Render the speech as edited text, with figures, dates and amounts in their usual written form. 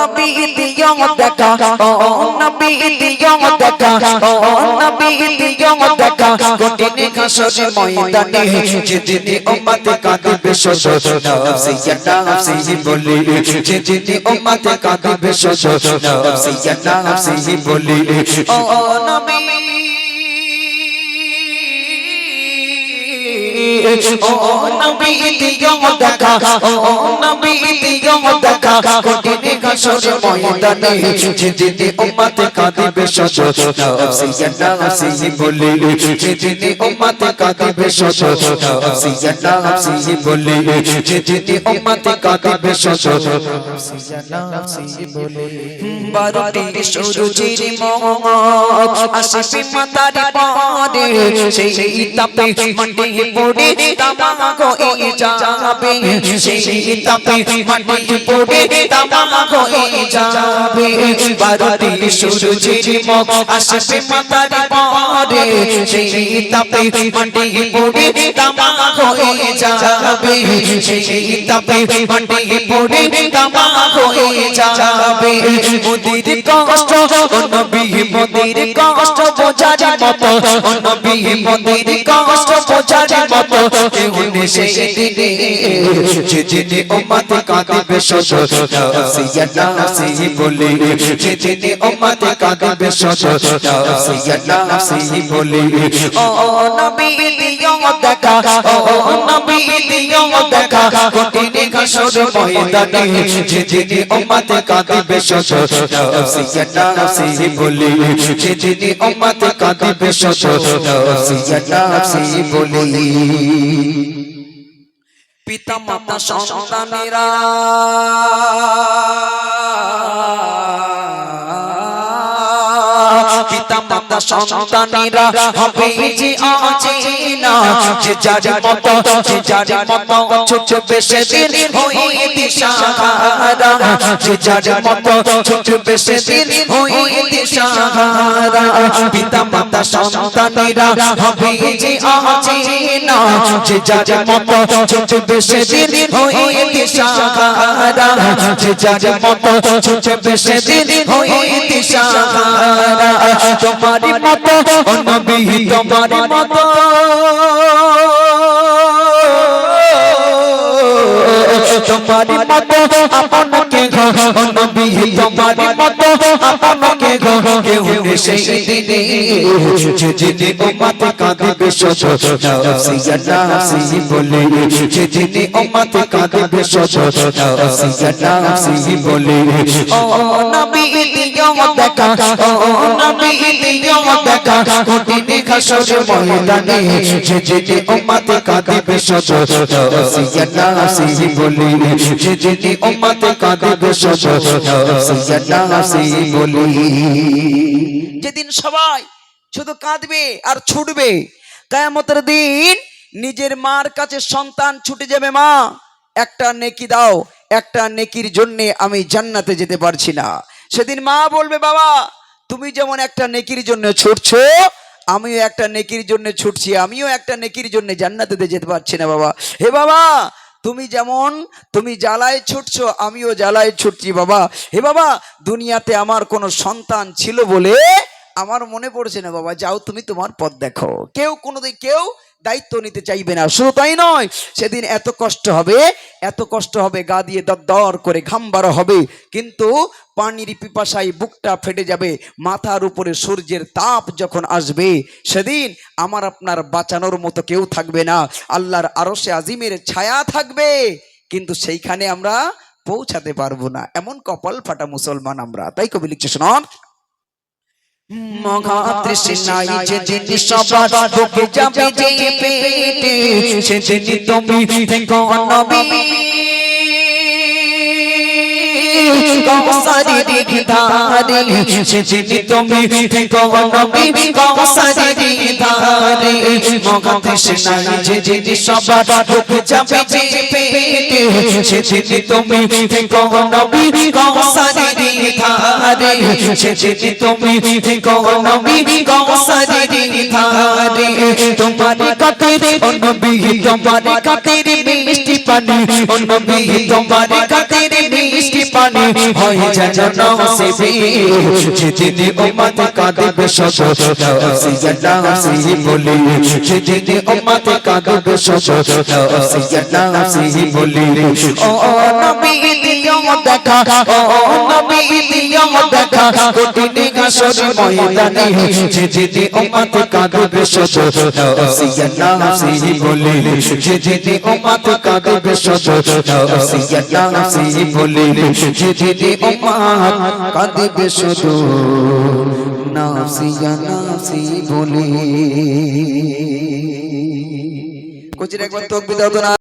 নবী দিও দেখা, ও নবী দিও দেখা, ও নবী দিও দেখা, কঠিন হাসর ময়দানে যেদিন উম্মত কাঁদবে শোষ, নফসি নফসি বলে যেদিন উম্মত কাঁদবে শোষ, নফসি নফসি বলে ও নবী ও নবী দিও দেখা, ও নবী দিও দেখা, কঠিন হাসর ময়দানে যেদিন উম্মত কাঁদবে শোষ, নফসি নফসি বলে যেদিন উম্মত কাঁদবে শোষ, নফসি নফসি বলে যেদিন উম্মত কাঁদবে শোষ, নফসি নফসি বলে। 12টি সূরজের মুখ আসবে মাথার পরে, সেই তাপে মাটি পড়ে তামাক হয়ে যাবে, সেই তাপে মাটি পড়ে তামাক হয়ে যাবে। 12টি সূরজের মুখ আসবে মাথার পরে, সেই তাপে মাটি পড়ে তামাক হয়ে যাবে, সেই তাপে মাটি পড়ে তামাক হয়ে যাবে। মোদের কষ্ট ও নবী মোদের কষ্ট বোঝার মতো, ও নবী মোদের কষ্ট বোঝার মতো কেউ নেই সেই দিনে যেদিন উম্মত কাঁদবে শোষ, নফসি নফসি বলে যেদিন উম্মত কাঁদবে শোষ, নফসি নফসি বলে ও নবী দিও দেখা, ও নবী দিও দেখা, কঠিন হাসর ময়দানে যেদিন উম্মত কাঁদবে শোষ, নফসি নফসি বলে যেদিন উম্মত কাঁদবে শোষ, নফসি নফসি বলে। পিতা মাতা সন্তানেরা পিতা মাতা সন্তানেরা হবে যে অচেনা, যে যার মতো যে যার মতো ছুটবে সেদিন হয়ে দিশাহারা, যে যার মতো ছুটবে সেদিন হয়ে দিশাহারা। পিতা মাতা সন্তানেরা হবে যে অচেনা, যে যার মতো ছুটবে সেদিন হয়ে দিশাহারা, যে যার মতো ছুটবে সেদিন হয়ে দিশাহারা। তোমারি মতো ও নবী তোমারি মতো, তোমারি মতো আপনাকে গো ও নবী তোমারি মতো আপনাকে গো কেউ নেই সেই দিনে যেদিন উম্মত কাঁদবে শোষ, নফসি নফসি বলে যেদিন উম্মত কাঁদবে শোষ, নফসি নফসি বলে ও নবী দিও দেখা, ও নবী দিও দেখা, কঠিন হাসর ময়দানে যেদিন উম্মত কাঁদবে শোষ, নফসি নফসি বলে যেদিন উম্মত কাঁদবে শোষ, নফসি নফসি বলে। যেদিন সবাই শুধু কাঁদবে আর ছুটবে, কিয়ামতের দিন নিজের মার কাছে সন্তান ছুটে যাবে, মা একটা নেকি দাও, একটা নেকির জন্য আমি জান্নাতে যেতে পারছি না। সেদিন মা বলবে, বাবা তুমি যেমন একটা নেকির জন্য ছুটছো, আমিও একটা নেকির জন্য ছুটছি, আমিও একটা নেকির জন্য জান্নাতে যেতে পারছি না বাবা। হে বাবা তুমি যেমন তুমি জ্বালায় ছুটছো, আমিও জ্বালায় ছুটছি বাবা। হে বাবা দুনিয়াতে আমার কোনো সন্তান ছিল বলে আমার মনে পড়ছে না বাবা, যাও তুমি তোমার পথ দেখো। কেউ কোনোদিন কেউ দায়িত্ব নিতে চাইবে না। শুধু তাই নয়, সেদিন এত কষ্ট হবে, এত কষ্ট হবে, গা দিয়ে দরদর করে ঘাম বার হবে, কিন্তু পানির পিপাসায় বুকটা ফেটে যাবে। মাথার উপরে সূর্যের তাপ যখন আসবে, সেদিন আমার আপনার বাঁচানোর মতো কেউ থাকবে না। আল্লাহর আরশে আজিমের ছায়া থাকবে, কিন্তু সেইখানে আমরা পৌঁছাতে পারবো না। এমন কপাল ফাটা মুসলমান আমরা। তাই কবি লিখছে, শোনান, মহা তৃষ্ণায় যেদিন সবার বুকে যাবে যে পেটে, সেদিন তুমি থেকো নবী কৌসারের ধারে, সেদিন তুমি থেকো নবী কৌসারের ধারে। মহা তৃষ্ণায় যেদিন সবার বুকে যাবে যে পেটে, সেদিন তুমি থেকো নবী কৌসারের ধারে। ধারে সেদিন তুমি গো নবী কৌসারের ধারে তোমার খাতিরে ও নবী তোমার খাতিরে মিষ্টি পানি ও নবী তোমার খাতিরে মিষ্টি পানি হয় যেন নসিবে সেদিন উম্মত কাঁদবে শত নফসি নফসি বলে সেদিন উম্মত কাঁদবে শত নফসি নফসি বলে ও নবী দিও দেখা ও নবী দিও দেখা কঠিন হাসর ময়দানে সেদিন উম্মত কাঁদবে শত নফসি নফসি বলে সেদিন উম্মত কাঁদবে শত নফসি নফসি বলে সেদিন উম্মত কাঁদবে শত নফসি নফসি বলে। কোচির একবার তাকবীর দাও তো না।